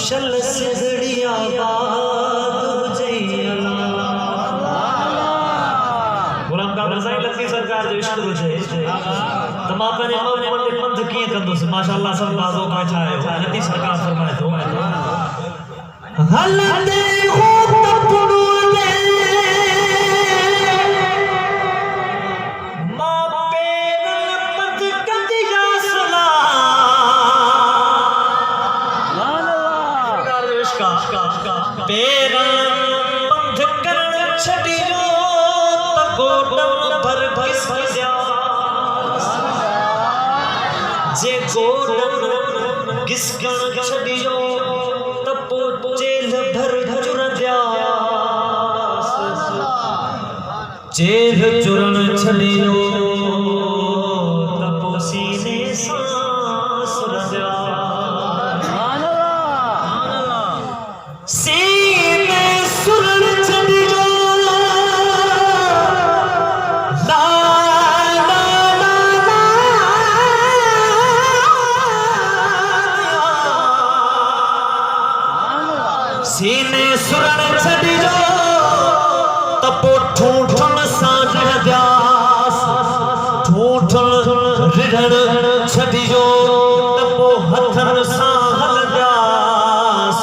शल सिगड़िया बात गुलाम कादर साईं लखी सरकार जो इश्क हुजे त मां पंहिंजे मौने मंदिर पंध कीअं कंदुसि माशाअल्लाह सब बाज़ो का छायो नती सरकार फरमाए थो हलंदे हो तपड़ू दे मां पेरल पंध कंदी या सला सरकार जो इश्क पेरल पंध करण छडियो त गोडम भर घिस गया जे गोडम घिसकण छडियो त पो जेल भर जुर दिया जेल जुरण छडियो त पो सीने सांस रंदिया सीने सुरण छडियो सीने सुरण छडियो त पो ठूठन सां रहियास ठूठन रिढ़ण छडियो त पो हथन सां हलंदास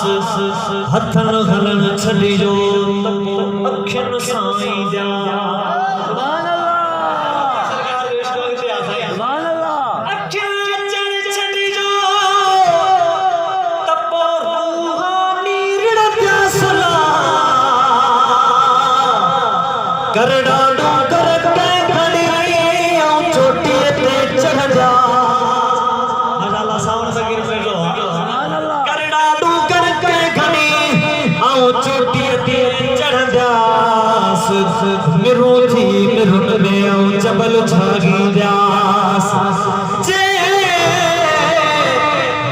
हथन हलन छडियो त पो अखिन सां ईंदा करड़ा डूंगर के खड़ी आऊं चोटी ते चढ़ जा माशाअल्लाह सावन सगीर पे जो करड़ा डूंगर के खड़ी आऊं चोटी ते चढ़ जा मिरू थी मिरुन में आऊं जबल छागी जास जे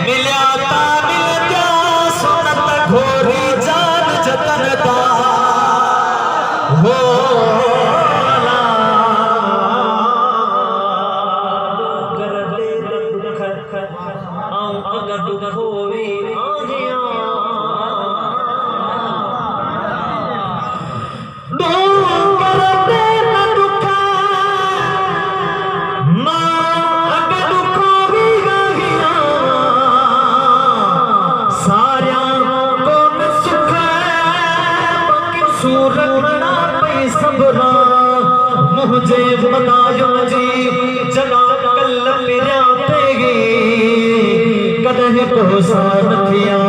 मिल्या ता मिल जा सुनत घोरी जान जतन दा हो मुझे बतायो जी जना कल मेरा पेगी कदह को सान थिया